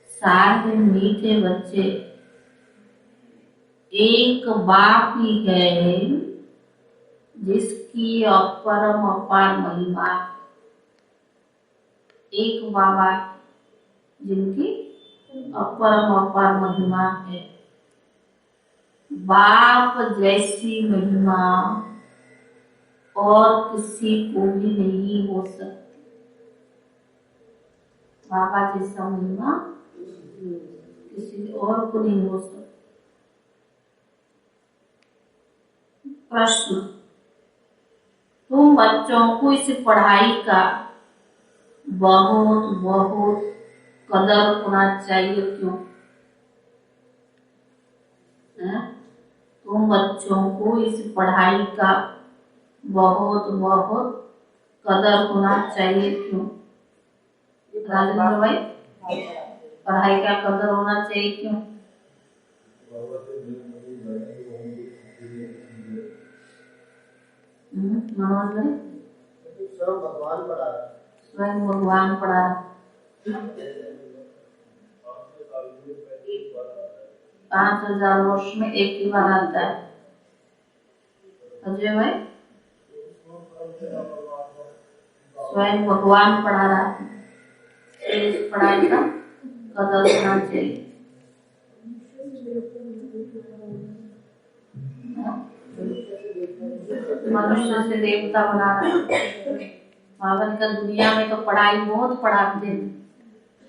सारे मीठे बच्चे, एक बाप ही है जिसकी अपरम अपार महिमा। एक बाबा जिनकी अपरम अपार महिमा है। बाप जैसी महिमा और किसी को भी नहीं हो सकती। बाबा जैसा महिमा किसी और को नहीं हो सकती। प्रश्न, तुम बच्चों को इस पढ़ाई का बहुत बहुत कदर होना चाहिए, क्यों? तुम बच्चों को इस पढ़ाई का बहुत बहुत कदर होना चाहिए, क्यों? राजेंद्र भाई, पढ़ाई का कदर होना चाहिए, क्यों? मनोज भाई, स्वयं भगवान पढ़ा। 5000 वर्ष में एक ही बार आता है। अजय भाई, स्वयं भगवान पढ़ा रहा है। इस पढ़ाई का कदर होना चाहिए। मनुष्य से देवता बना रहा है। बाबा का दुनिया में तो पढ़ाई बहुत पढ़ाते हैं,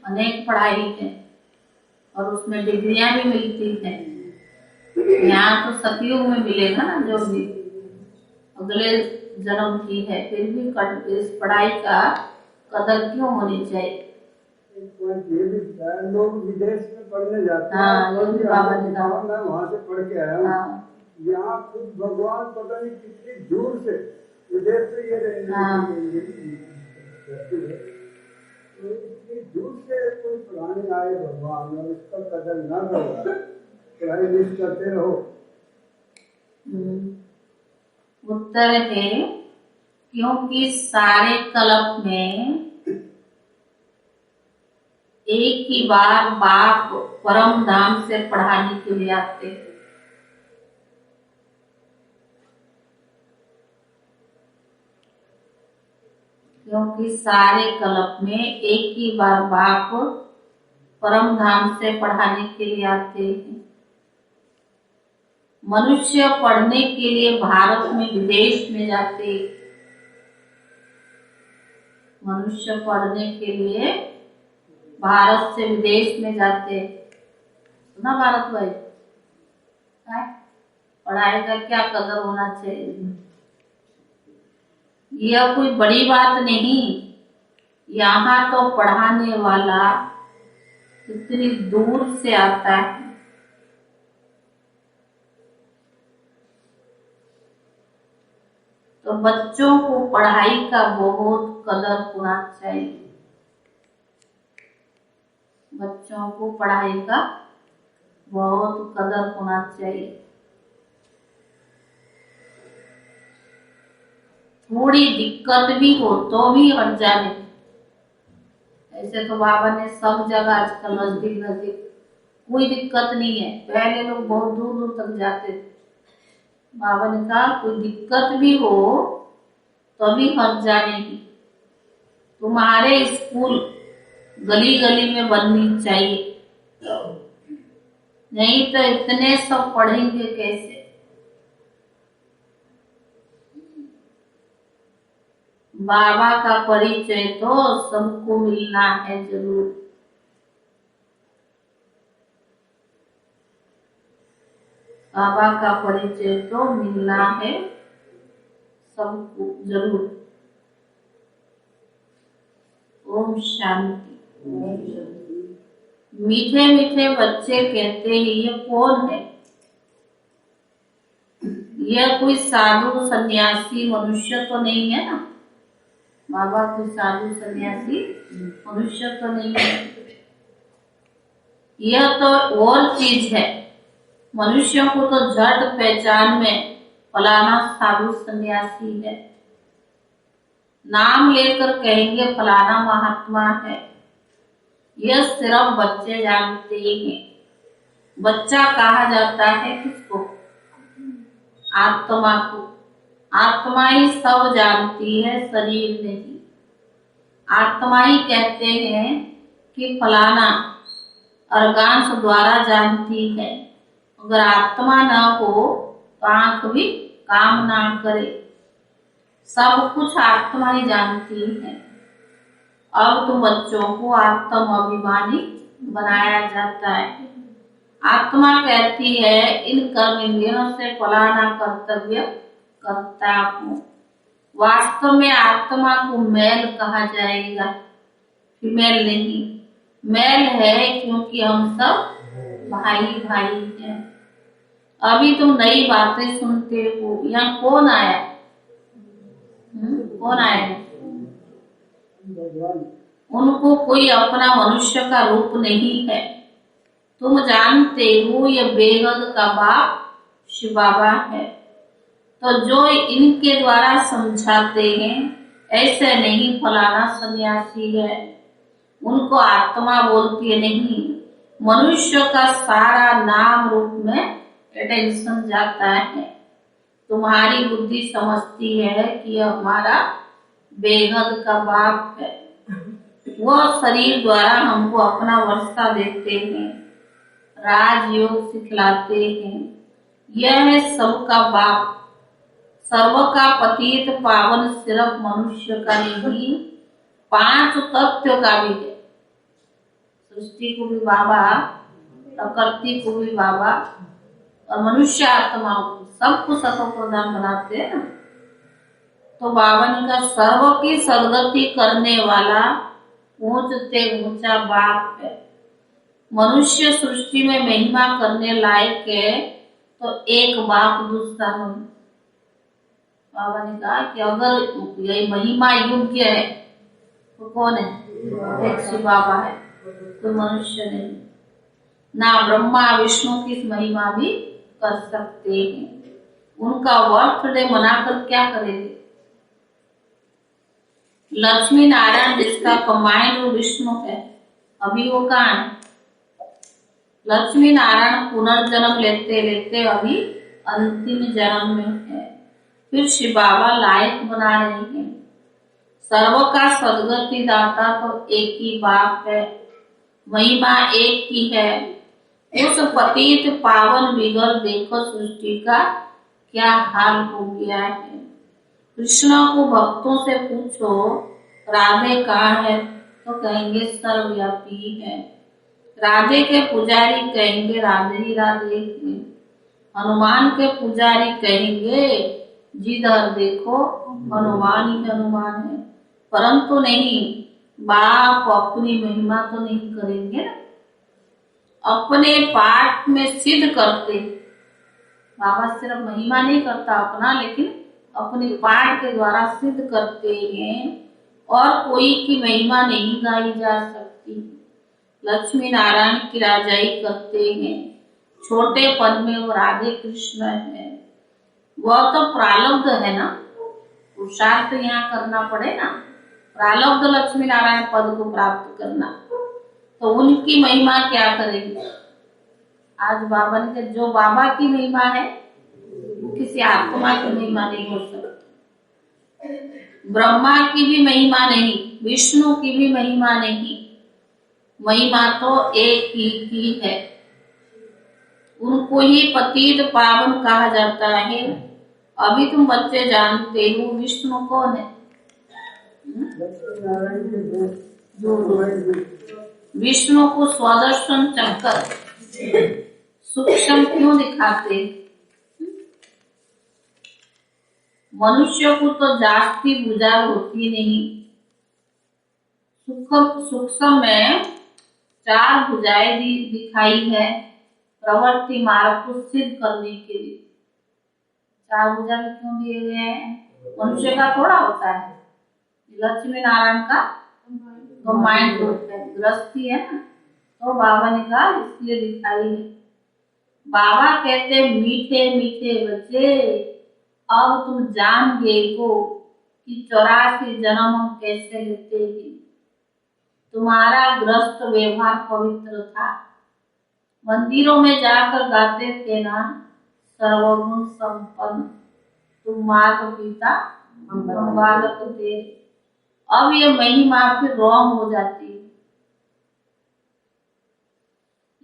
अनेक पढ़ाई है और उसमें डिग्रियां भी मिलती है। यहाँ तो सतयुग में मिलेगा ना, जो भी अगले जन्म की है, फिर भी इस पढ़ाई का कदर क्यों होनी चाहिए? लोग विदेश में पढ़ने जाते हैं। हाँ, बाबा जी का वहाँ से पढ़ के आया हूँ। यहाँ खुद भगवान पता नहीं कितनी दूर से विदेश से ये इतनी दूर से कोई पढ़ाने आए भगवान, और इसका कदर न करो, पढ़ाई मिस करते रहो। उत्तर है क्योंकि सारे कल्प में एक ही बार बाप परम धाम से पढ़ाने के लिए आते हैं। क्योंकि सारे कल्प में एक ही बार बाप परम धाम से पढ़ाने के लिए आते हैं। मनुष्य पढ़ने के लिए भारत में विदेश में जाते। मनुष्य पढ़ने के लिए भारत से विदेश में जाते ना। भारत भाई, पढ़ाई का क्या कदर होना चाहिए? यह कोई बड़ी बात नहीं। यहाँ तो पढ़ाने वाला कितनी दूर से आता है। तो बच्चों को पढ़ाई का बहुत कदर होना चाहिए। बच्चों को पढ़ाई का बहुत कदर होना चाहिए। थोड़ी दिक्कत भी हो तो भी हट जाने। ऐसे तो बाबा ने सब जगह आजकल नजदीक नजदीक, कोई दिक्कत नहीं है। पहले लोग बहुत दूर दूर तक जाते थे। बाबा ने कहा कोई दिक्कत भी हो तो भी हट जाने की। तुम्हारे स्कूल गली गली में बननी चाहिए, नहीं तो इतने सब पढ़ेंगे कैसे? बाबा का परिचय तो सबको मिलना है जरूर। बाबा का परिचय तो मिलना है सबको जरूर। ओम शांति। मीठे मीठे बच्चे कहते हैं ये कौन है? यह कोई साधु सन्यासी मनुष्य तो नहीं है ना। बाबा कोई साधु सन्यासी मनुष्य तो नहीं है। यह तो और चीज है। मनुष्यों को तो झट पहचान में फलाना साधु सन्यासी है। नाम लेकर कहेंगे फलाना महात्मा है। यह सिर्फ बच्चे जानते हैं। बच्चा कहा जाता है किसको? आत्मा को। आत्मा ही सब जानती है, शरीर नहीं। आत्मा ही कहते हैं कि फलाना अर्गांश द्वारा जानती है। अगर आत्मा न हो तो आंख भी काम ना करे। सब कुछ आत्मा ही जानती है। अब तो बच्चों को आत्म अभिमानी बनाया जाता है। आत्मा कहती है इन कर्म इंद्रियों से फलाना कर्तव्य करता हूँ। वास्तव में आत्मा को मैल कहा जाएगा, फीमेल नहीं। मैल है क्योंकि हम सब भाई भाई हैं। अभी तुम नई बातें सुनते हो। यहाँ कौन आया? कौन आया? उनको कोई अपना मनुष्य का रूप नहीं है। तुम जानते हो ये बेहद का बाप शिव बाबा है। तो जो इनके द्वारा समझाते हैं ऐसे नहीं फलाना सन्यासी है, उनको आत्मा बोलती है नहीं। मनुष्य का सारा नाम रूप में अटेंशन जाता है। तुम्हारी बुद्धि समझती है कि यह हमारा बेहद का बाप है। वह शरीर द्वारा हमको अपना वर्षा देते हैं, राजयोग सिखलाते हैं। यह है सबका बाप, सर्व का पतित पावन सिर्फ मनुष्य का नहीं, 5 तत्व का भी है। सृष्टि को भी बाबा, प्रकृति को भी बाबा और मनुष्य आत्मा को सबको सतो प्रधान बनाते हैं ना। तो बाबा ने कहा सर्व की सदगति करने वाला ऊंचते ऊंचा बाप है। मनुष्य सृष्टि में महिमा करने लायक है तो एक बाप दूसरा नहीं। बाबा ने कहा कि अगर ये महिमा योग्य है तो कौन है? एक शिव बाबा है, कोई मनुष्य नहीं। ना ब्रह्मा विष्णु की महिमा भी कर सकते हैं। उनका बर्थडे मनाकर क्या करेंगे? लक्ष्मी नारायण जिसका कंबाइंड विष्णु है, अभी वो कहाँ है? लक्ष्मी नारायण पुनर्जन्म लेते लेते अभी अंतिम जन्म में है। फिर शिव बाबा लायक बना रहे हैं। सर्व का सदगति दाता तो एक ही बाप है, महिमा एक ही है। उस पतित पावन बिगड़ देखो सृष्टि का क्या हाल हो गया है। कृष्ण को भक्तों से पूछो राधे कहाँ है तो कहेंगे सर्वव्यापी है। राधे के पुजारी कहेंगे राधे ही राधे है। हनुमान के पुजारी कहेंगे जिधर देखो हनुमान ही हनुमान है। परंतु नहीं, बाप अपनी महिमा तो नहीं करेंगे ना, अपने पाठ में सिद्ध करते। बाबा सिर्फ महिमा नहीं करता अपना, लेकिन अपने पाठ के द्वारा सिद्ध करते हैं और कोई की महिमा नहीं गाई जा सकती। लक्ष्मी नारायण की राजाई करते हैं। छोटे पद में वो राधे कृष्ण है। वह तो प्रारब्ध है ना, पुरुषार्थ यहाँ करना पड़े ना। प्रारब्ध लक्ष्मी नारायण पद को प्राप्त करना, तो उनकी महिमा क्या करेंगे? आज बाबा ने कहा जो बाबा की महिमा है किसी आत्मा की महिमा नहीं हो सकती। ब्रह्मा की भी महिमा नहीं, विष्णु की भी महिमा नहीं। महिमा तो एक ही की है। उनको ही पतित पावन कहा जाता है। अभी तुम बच्चे जानते हो विष्णु कौन है? विष्णु को स्वदर्शन चक्कर सूक्ष्म क्यों दिखाते? मनुष्य को तो जास्ती भुजा होती नहीं। सूक्ष्म में 4 भुजाएं दिखाई है प्रवृत्ति मार्ग को सिद्ध करने के लिए। 4 भुजा में क्यों दिए गए हैं? मनुष्य का थोड़ा होता है, लक्ष्मी नारायण का कंबाइंड रूप है, गृहस्थी है ना। तो बाबा ने कहा इसलिए दिखाई है। बाबा कहते मीठे मीठे बच्चे, अब तुम जान गए हो कि 84 जन्म हम कैसे लेते हैं। तुम्हारा ग्रस्त व्यवहार पवित्र था। मंदिरों में जाकर गाते थे ना, सर्वगुण संपन्न तुम माता पिता हम बालक थे। अब ये महिमा फिर रॉन्ग हो जाती है।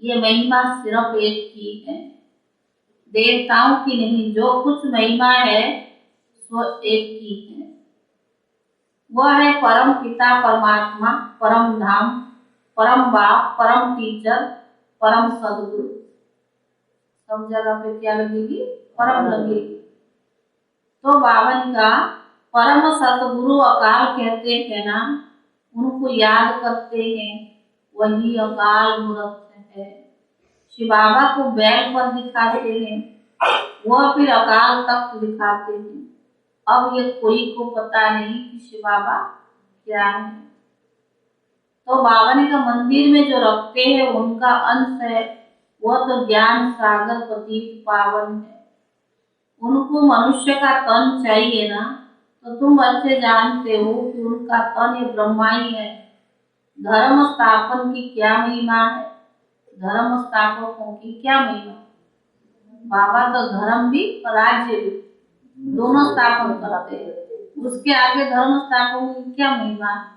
ये महिमा सिर्फ एक की है, देवताओं की नहीं। जो कुछ महिमा है वो एक की है, वह है परम पिता परमात्मा, परम धाम, परम बाप, परम टीचर, परम सदगुरु। सब जगह पे क्या लगेगी? परम लगेगी। तो बावन का परम सतगुरु अकाल कहते हैं ना, उनको याद करते हैं, वही अकाल मूर्त है। शिव बाबा को बैल पर दिखाते हैं, वह फिर अकाल तख्त दिखाते हैं। अब ये कोई को पता नहीं कि शिव बाबा क्या है। तो बावन का मंदिर में जो रखते हैं उनका अंश है, वह तो ज्ञान सागर पतित पावन है। उनको मनुष्य का तन चाहिए ना, तो तुम अच्छे जानते हो कि उनका तन ये ब्रह्मा ही है। धर्म स्थापन की क्या महिमा है, धर्म स्थापकों की क्या महिमा। बाबा तो धर्म भी और राज्य भी दोनों स्थापन करते हैं, उसके आगे धर्म स्थापकों की क्या महिमा है।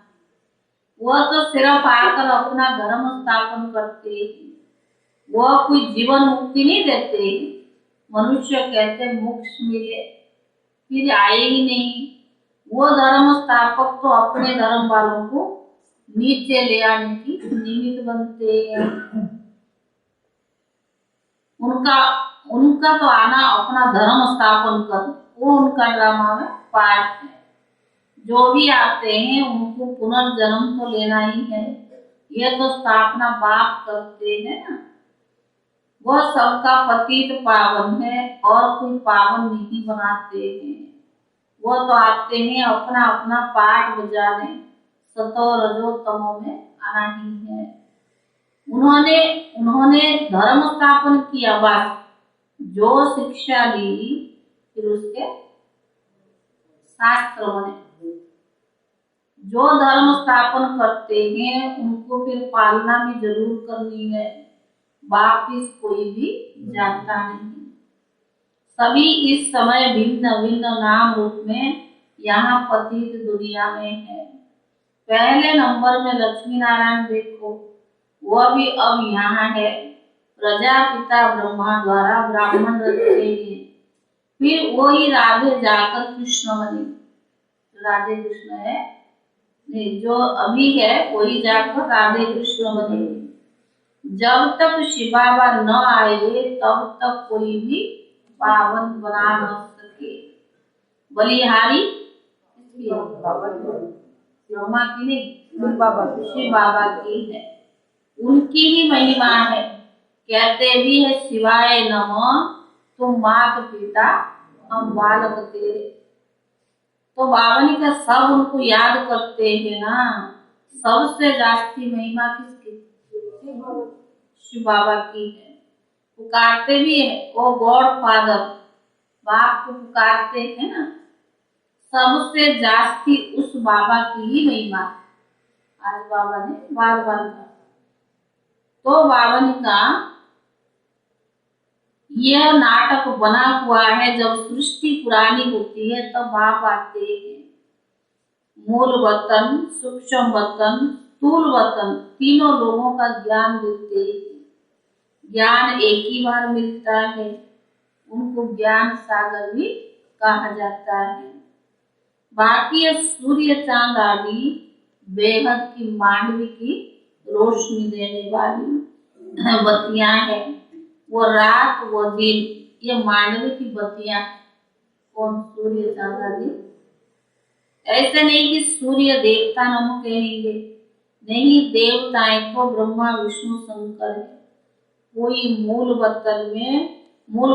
वह तो सिर्फ आकर अपना धर्म स्थापन करते हैं, वह कोई जीवन मुक्ति नहीं देते। मनुष्य कहते मोक्ष मिले, फिर आए ही नहीं। वो धर्म स्थापक तो अपने धर्म वालों को नीचे ले आने की निमित्त बनते हैं। उनका तो आना अपना धर्म स्थापन कर, वो उनका ड्रामा में पार्ट है। जो भी आते हैं उनको पुनर्जन्म तो लेना ही है, ये तो स्थापना बाप करते हैं ना। वह सबका पतित पावन है और कोई पावन नहीं बनाते हैं। वो तो आते हैं अपना अपना पाठ बजाने, सतो रजो तमो में आना ही है। उन्होंने धर्म स्थापन किया, बस जो शिक्षा ली फिर उसके शास्त्र बने। जो धर्म स्थापन करते हैं उनको फिर पालना भी जरूर करनी है, वापिस कोई भी जानता नहीं। सभी इस समय भिन्न भिन्न नाम रूप में यहाँ पतित दुनिया में है। पहले नंबर में लक्ष्मी नारायण देखो, वह भी अब यहाँ है। प्रजापिता ब्रह्मा द्वारा ब्राह्मण रचते हैं, फिर वही राधे जाकर कृष्ण बने। राधे कृष्ण है नहीं, जो अभी है वही जाकर राधे कृष्ण बने। जब तक शिव बाबा न आए तब तक कोई भी पावन बना न सके। बलिहारी ब्रह्मा की नहीं, शिव बाबा की है, उनकी ही महिमा है। कहते भी है शिवाय नमः, तुम मात पिता हम बालक तेरे। तो बावन का सब उनको याद करते हैं ना। सबसे जास्ती महिमा किसकी? शिव बाबा की है। पुकारते भी है ओ गॉड फादर, बाप को पुकारते हैं ना। सबसे जास्ती उस बाबा की ही महिमा आज बाबा ने बार बार कहा। तो बावन का यह नाटक बना हुआ है, जब सृष्टि पुरानी होती है तब बाप आते हैं। मूल वतन, सूक्ष्म वतन, स्थूल वतन, तीनों लोगों का ज्ञान देते हैं। ज्ञान एक ही बार मिलता है, उनको ज्ञान सागर भी कहा जाता है। बाकी सूर्य चांद आदि बेहद की मांडवी की रोशनी देने वाली बत्तियां हैं। वो रात वो दिन, ये मांडवी की बत्तियां। कौन? सूर्य चांद आदि। ऐसे नहीं कि सूर्य देवता नमो कहेंगे, नहीं, देवताएं तो ब्रह्मा विष्णु शंकर है। कोई मूल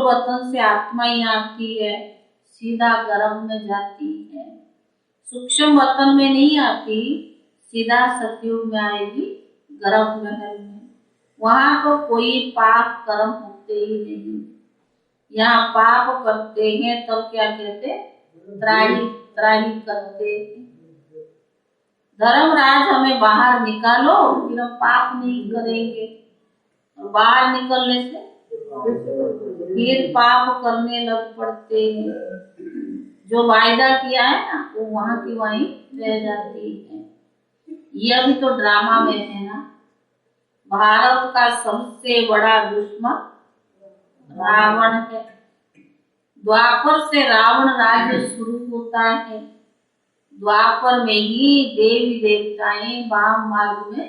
वतन से आत्मा ही आती है, सीधा गर्भ में जाती है। सूक्ष्म वतन में नहीं आती, सीधा सतयुग में आएगी गर्भ महल में। वहां तो कोई पाप कर्म होते ही नहीं। यहाँ पाप करते हैं तब क्या कहते? त्राही करते हैं। धर्मराज हमें बाहर निकालो, फिर हम पाप नहीं करेंगे। और बाहर निकलने से फिर पाप करने लग पड़ते हैं। जो वायदा किया है ना वो वहां की वहीं रह जाती है। यह भी तो ड्रामा में है ना। भारत का सबसे बड़ा दुश्मन रावण है। द्वापर से रावण राज्य शुरू होता है। द्वापर में ही देवी देवताएं वाम मार्ग में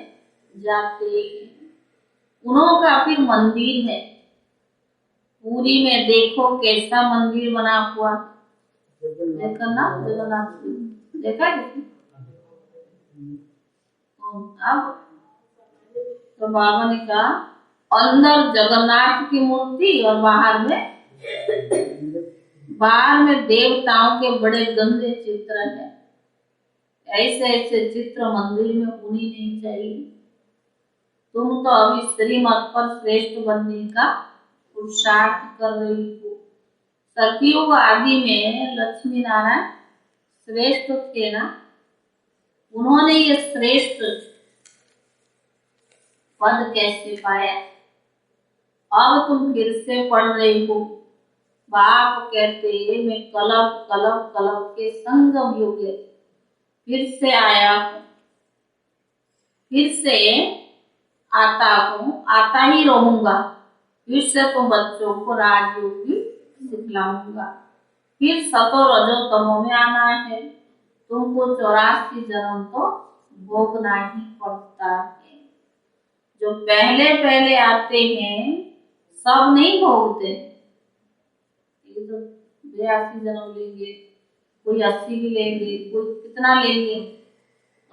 जाते हैं। उन्हों का फिर मंदिर है। पुरी में देखो कैसा मंदिर बना हुआ, देखा ना जगन्नाथ देखा है? अब तो बाबा ने कहा अंदर जगन्नाथ की मूर्ति और बाहर में देवताओं के बड़े गंदे चित्र हैं। ऐसे ऐसे चित्र मंदिर में होनी नहीं चाहिए। तुम तो अभी श्रीमत पर श्रेष्ठ बनने का पुरुषार्थ कर रही हो। सतयुग आदि में लक्ष्मी नारायण श्रेष्ठ थे ना, उन्होंने ये श्रेष्ठ पद कैसे पाया? अब तुम फिर से पढ़ रही हो। बाप कहते मैं कलब कलब कलब के संगम युग फिर से आया हूँ, फिर से आता हूँ, आता ही रहूंगा। फिर से तुम बच्चों को राजयोग भी सिखलाऊंगा। फिर सतो रजो तमो में आना है। तुमको 84 जन्म तो भोगना ही पड़ता है। जो पहले पहले आते हैं सब नहीं भोगते। ये तो 82 जन्म लेंगे, कोई 80 भी लेंगे, कोई कितना लेंगे।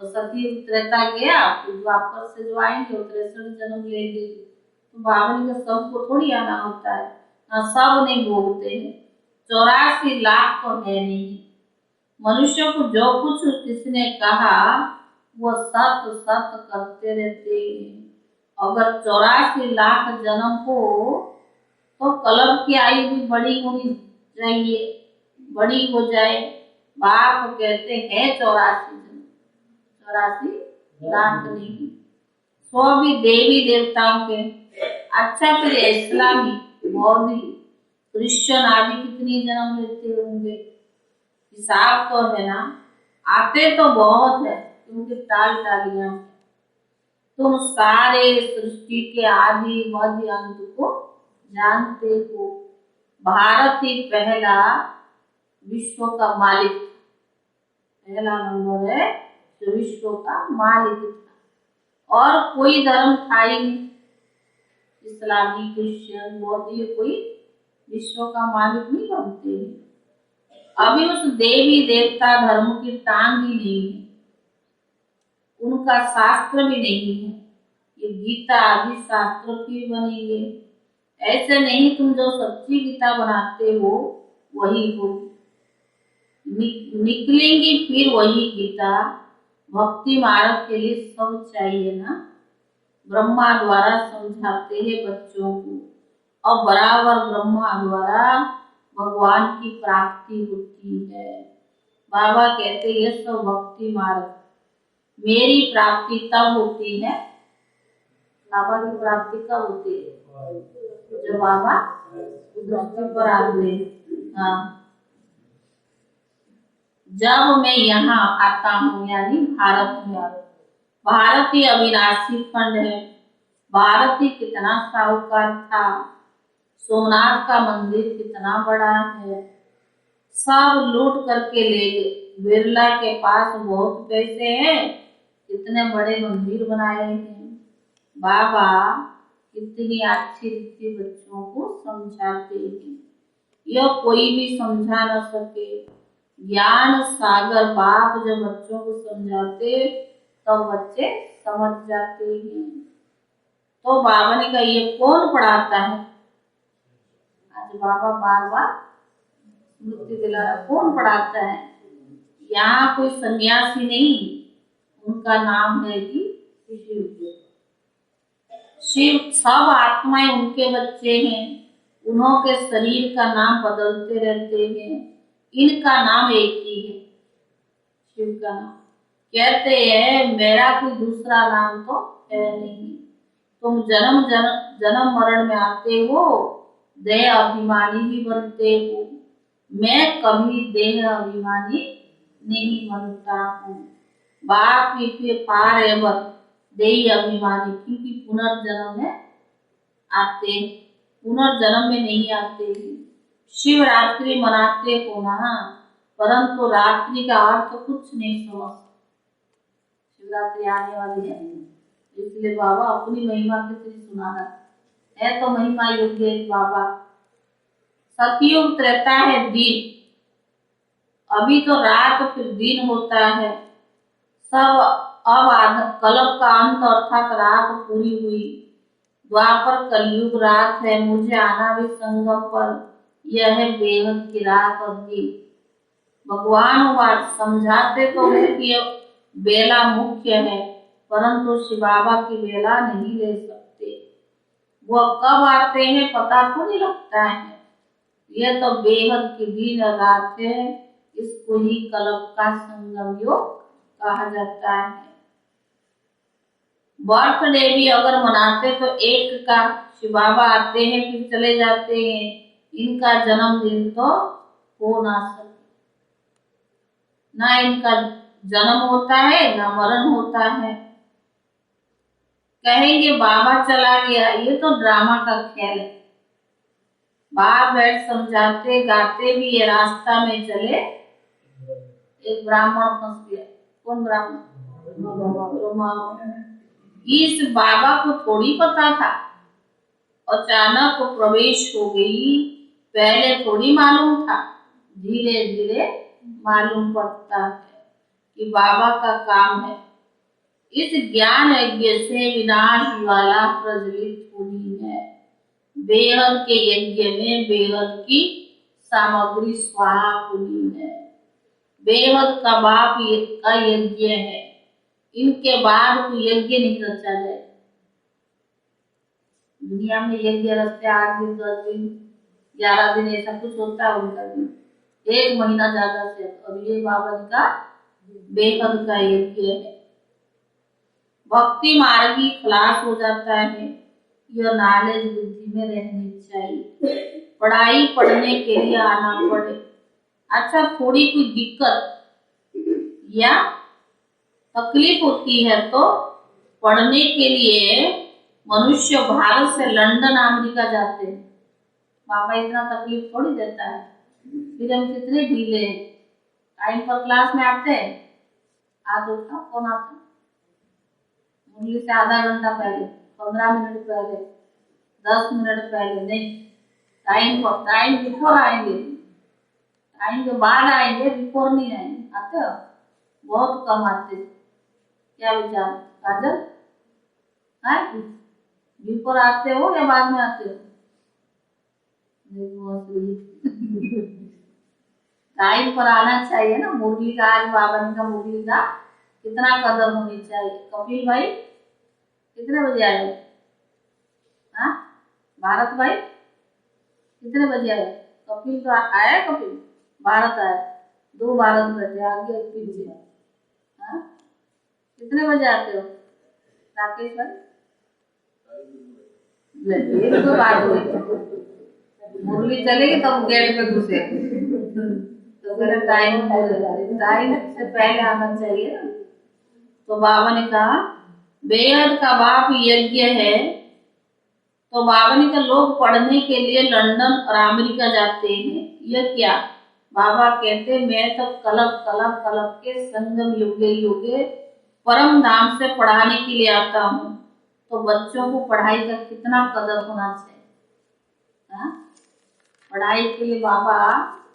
और सती त्रेता गया, फिर द्वापर से जो आएंगे 63 जन्म लेंगे। तो बावन का सबको थोड़ी आना होता है ना, सब नहीं भोगते हैं। 84 लाख तो है नहीं। मनुष्य को जो कुछ किसने कहा वो सत सत करते रहते हैं। अगर 84 लाख जन्म हो तो कलब की आयु भी बड़ी होनी चाहिए, बड़ी हो जाए। बाप कहते हैं 84 लाख नहीं, 100 भी देवी देवताओं के। अच्छा फिर इस्लामी बौद्ध क्रिश्चियन आदि कितनी जन्म लेते होंगे? हिसाब तो है ना। आते तो बहुत है क्योंकि टाल टालियां। तुम सारे सृष्टि के आदि मध्य अंत को जानते हो। भारत ही पहला विश्व का मालिक, पहला नंबर है जो विश्व का मालिक था। और कोई धर्म था ही नहीं, इस्लामी क्रिश्चियन बौद्ध, ये कोई विश्व का मालिक नहीं बनते हैं। अभी उस देवी देवता धर्म की टांग ही नहीं है, उनका शास्त्र भी नहीं है। ये गीता आदि शास्त्र की बनेंगे। ऐसे नहीं, तुम जो सच्ची गीता बनाते हो वही हो, निकलेंगी फिर वही गीता। भक्ति मार्ग के लिए सब चाहिए ना। ब्रह्मा द्वारा समझाते हैं बच्चों को, और बराबर ब्रह्मा द्वारा भगवान की प्राप्ति होती है। बाबा कहते ये सब भक्ति मार्ग। मेरी प्राप्ति तब होती है, बाबा की प्राप्ति कब होती है? जब बाबा धरती पर आते हैं। हाँ, जब मैं यहाँ आता हूँ, यानी भारत में। भारत ही अविनाशी खंड है। भारत ही कितना साहूकार था। सोमनाथ का मंदिर कितना बड़ा है, सब लूट करके ले गए। बिरला के पास बहुत पैसे हैं, कितने बड़े मंदिर बनाए हैं। बाबा कितनी अच्छी रीति बच्चों को समझाते हैं, यह कोई भी समझा न सके। ज्ञान सागर बाप जब बच्चों को समझाते तो बच्चे समझ जाते हैं। तो बाबा ने कहा ये कौन पढ़ाता है? आज बाबा बार बार स्मृति दिला रहा, कौन पढ़ाता है? यहाँ कोई सन्यासी नहीं, उनका नाम है कि शिव। शिव, सब आत्माएं उनके बच्चे हैं। उन्हों के शरीर का नाम बदलते रहते हैं, इनका नाम एक ही है, शिव का नाम। कहते हैं मेरा कोई दूसरा नाम तो है नहीं। तुम जन्म मरण में आते हो, देह अभिमानी भी बनते हो। मैं कभी देह अभिमानी नहीं बनता हूँ। बाप के पार एवं देह अभिमानी, क्योंकि पुनर्जन्म में आते, पुनर्जन्म में नहीं आते। शिवरात्रि मनाते हो ना, परंतु रात्रि का अर्थ कुछ नहीं समझ। शिवरात्रि आने वाली है, इसलिए बाबा अपनी महिमा कितनी सुना रहा है तो महिमा योग्य है बाबा। सतयुग रहता है दिन, अभी तो रात फिर दिन होता है। सब अब कल्प का अंत अर्थात रात पूरी हुई। द्वापर कलयुग रात है, मुझे आना भी संगम पर, यह है बेहद की रात और दिन। भगवान बात समझाते तो है कि बेला मुख्य है, परंतु शिव बाबा की बेला नहीं ले सकते। वह कब आते हैं पता थोड़ी लगता है। यह तो बेहद की दिन और रात है, इसको ही कल्प का संगम योग कहा जाता है। बर्थडे भी अगर मनाते तो एक का शिव बाबा आते हैं फिर चले जाते हैं, इनका जन्मदिन तो हो ना सके। ना इनका जन्म होता है ना मरण होता है। कहेंगे बाबा चला गया, ये तो ड्रामा का खेल है। बाहर बैठ समझाते गाते भी ये रास्ता में चले, एक ब्राह्मण फंस गया। कौन ब्राह्मण? इस बाबा को थोड़ी पता था, अचानक प्रवेश हो गई। पहले थोड़ी मालूम था, धीरे धीरे मालूम पड़ता है कि बाबा का काम है। इस ज्ञान यज्ञ से विनाश ज्वाला प्रज्वलित होनी है। बेहद के यज्ञ में बेहद की सामग्री स्वाहा होनी है। बेहद का बाप का यज्ञ है, इनके बाद कोई यज्ञ नहीं रचा जाए। दुनिया में यज्ञ रचते 8 दिन 10 दिन 11 दिन ऐसा कुछ होता है उनका दिन, 1 महीना ज्यादा से। और ये बाबा का बेहद का यज्ञ है। भक्ति मार्गी खलास हो जाता है। यह नॉलेज बुद्धि में रहनी चाहिए। पढ़ाई पढ़ने के लिए आना पड़े। अच्छा थोड़ी कोई दिक्कत या तकलीफ होती है तो पढ़ने के लिए मनुष्य भारत से लंदन अमेरिका जाते हैं। बाबा इतना तकलीफ थोड़ी देता है। फिर हम कितने ढीले हैं, टाइम पर क्लास में आते हैं। आज उठा कौन आता? मुरली से आधा घंटा पहले, 15 मिनट पहले, 10 मिनट पहले नहीं। टाइम पर, टाइम बिफोर आएंगे, टाइम के बाद आएंगे, बिफोर नहीं आएंगे। आते हो? बहुत कम आते। क्या विचार काजल? बिफोर आते हो या बाद में आते हो? टाइम पर आना चाहिए ना। मुरली का आज बाबा का मुरली का कितना कदर होनी चाहिए। कपिल भाई कितने बजे आए? हाँ भारत भाई कितने बजे आए? कपिल तो आया, कपिल भारत आया, 2 भारत बैठे आगे पीछे। हाँ कितने बजे आते हो राकेश भाई? तो बात हुई, मुरली चलेगी तब गेट पे घुसे तो टाइम से पहले आना चाहिए ना। तो बाबा ने कहा बेहद का बाप यज्ञ है। तो बाबा ने कहा लोग पढ़ने के लिए लंदन और अमेरिका जाते हैं। यह क्या? बाबा कहते मैं तो कलप के संगम युगे परम धाम से पढ़ाने के लिए आता हूँ। तो बच्चों को पढ़ाई का कितना कदर होना चाहिए। हाँ? पढ़ाई के लिए बाबा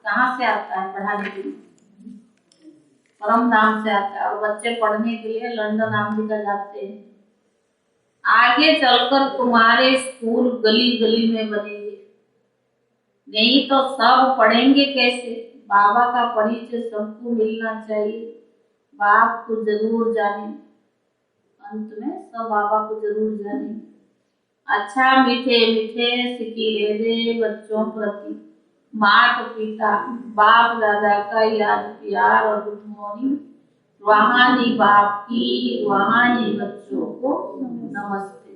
कहाँ से आता है? पढ़ाने के लिए परम धाम से आता है। और बच्चे पढ़ने के लिए लंदन अमेरिका जाते हैं। आगे चलकर तुम्हारे स्कूल गली गली में बनेंगे, नहीं तो सब पढ़ेंगे कैसे? बाबा का परिचय सबको मिलना चाहिए। बाप को जरूर जाने, अंत में सब बाबा को जरूर जाने। अच्छा मीठे मीठे सिकीले दे बच्चों प्रति माता पिता बाप दादा का याद प्यार और गुड मॉर्निंग रूहानी बाप की रूहानी बच्चों को नमस्ते।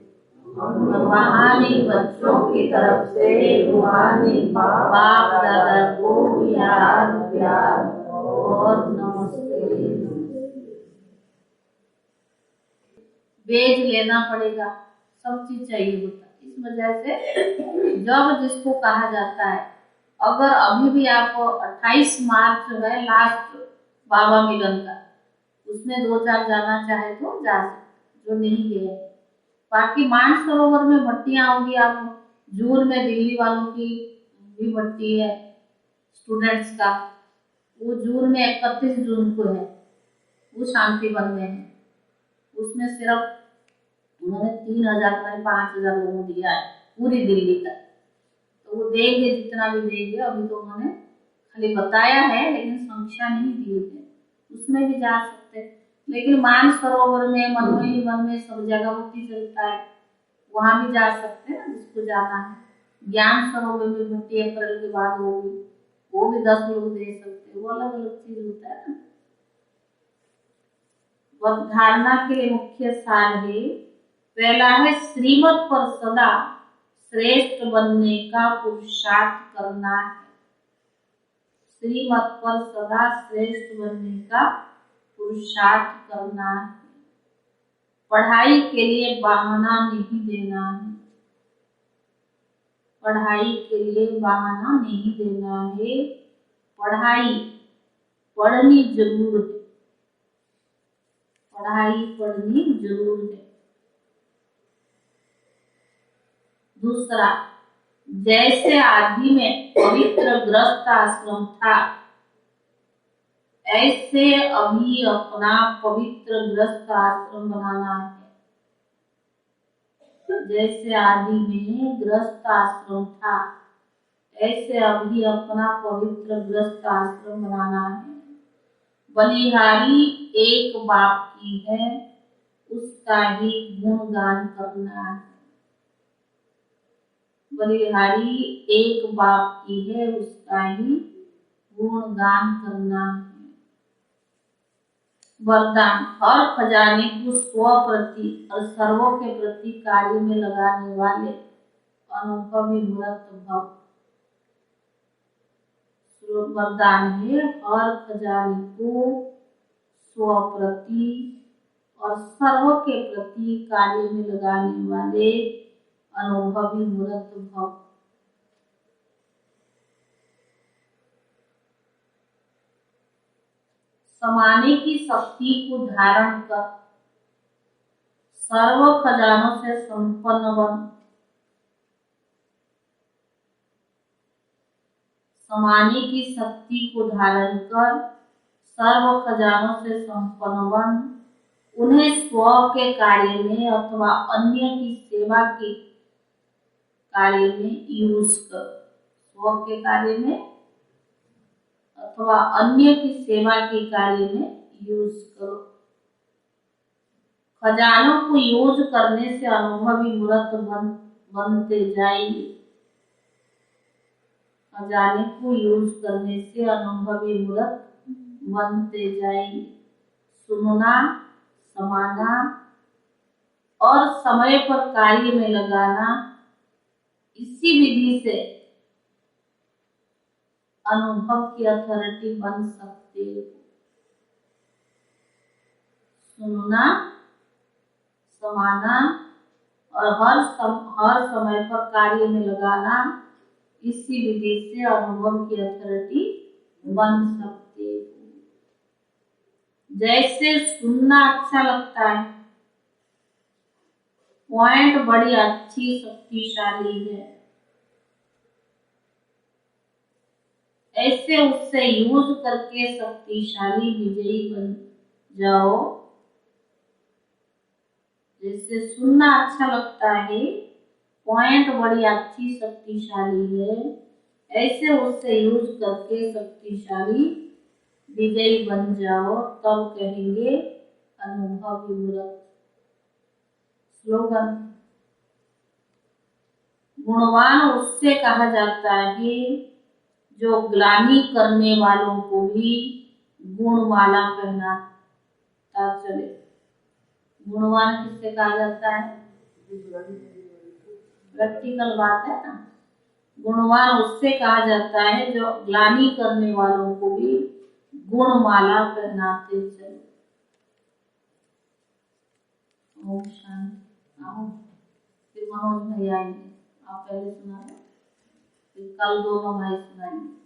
रूहानी बच्चों की तरफ से रूहानी बाप दादा को याद प्यार और नमस्ते। बेज लेना पड़ेगा, सब चीज चाहिए होता है। इस वजह से जब जिसको कहा जाता है, अगर अभी भी आप 28 मार्च जो है लास्ट बाबा मिलन का, उसमें 2-4 जाना चाहे तो जा सकते, जो नहीं गए। बाकी मानसरोवर में भट्टियां होगी, आप जून में दिल्ली वालों की भी भट्टी है स्टूडेंट्स का, वो जून में 31 जून को है, वो शांति वन में है। उसमें सिर्फ उन्होंने 3000 में 5000 लोगों को दिया है पूरी दिल्ली का, तो वो देंगे जितना भी देंगे। अभी तो उन्होंने खाली बताया है लेकिन संख्या नहीं दी है, उसमें भी जा सकते। लेकिन मानसरोवर में मनमोही वन में सब जगह भक्ति चलता है, वहां भी जा सकते हैं जिसको जाना है। ज्ञान सरोवर में भक्ति अप्रैल के बाद होगी, वो भी 10 लोग दे सकते, वो अलग अलग चीज होता है ना। धारणा के लिए मुख्य सार है, पहला है श्रीमत पर सदा श्रेष्ठ बनने का पुरुषार्थ करना है। श्रीमत पर सदा श्रेष्ठ बनने का पुरुषार्थ करना है। पढ़ाई के लिए बहाना नहीं देना है। पढ़ाई के लिए बहाना नहीं देना है। पढ़ाई पढ़नी जरूर है। पढ़ाई पढ़नी जरूर है। दूसरा, जैसे आदि में पवित्र गृहस्थ आश्रम था, ऐसे अभी अपना पवित्र गृहस्थ आश्रम बनाना है। जैसे आदि में गृहस्थ आश्रम था, ऐसे अभी अपना पवित्र गृहस्थ आश्रम बनाना है। बलिहारी एक बाप की है, उसका ही गुणगान करना है। बलिहारी एक बाप की है, उसका ही गुणगान करना है। वरदान, हर खजाने को स्व प्रति और सर्वों के प्रति कार्य में लगाने वाले अनुभवी मूर्त भव। वरदान है, हर खजाने को स्व प्रति और सर्व के प्रति कार्य में लगाने वाले अनुभवी मूर्त भव। समाने की शक्ति को धारण कर सर्व खजानों से संपन्न बन। समाने की शक्ति को धारण कर सर्व खजानों से संपन्न बन। उन्हें स्व के कार्य में अथवा अन्य की सेवा के कार्य में यूज कर। स्व के कार्य में अथवा अन्य की सेवा के कार्य में यूज करो। खजानों को यूज करने से अनुभवी मूर्त बनते जाएंगे। खजाने को यूज करने से अनुभवी मूर्त बनते जाएंगे। सुनना, समाना और समय पर कार्य में लगाना, इसी विधि से अनुभव की अथॉरिटी बन सकते हो। सुनना, समाना और हर समय पर कार्य में लगाना, इसी विधि से अनुभव की अथॉरिटी बन सकते हो। जैसे सुनना अच्छा लगता है, पॉइंट बड़ी अच्छी शक्तिशाली है, ऐसे उससे यूज करके शक्तिशाली विजयी बन जाओ। जैसे सुनना अच्छा लगता है, पॉइंट बड़ी अच्छी शक्तिशाली है, ऐसे उससे यूज करके शक्तिशाली विजयी बन जाओ, तब कहेंगे अनुभवी मूर्त। स्लोगन, गुणवान उससे कहा जाता है जो ग्लानि करने वालों को भी गुणमाला पहना। पता चले। गुणवान किससे कहा जाता है? प्रैक्टिकल बात है ना। गुणवान उससे कहा जाता है जो ग्लानि करने वालों को भी गुणमाला पहनाते चले। ओम शांति। आओ फिर मनोज भाई आएंगे, आप पहले सुना दो, फिर कल दोनों भाई सुनाएंगे।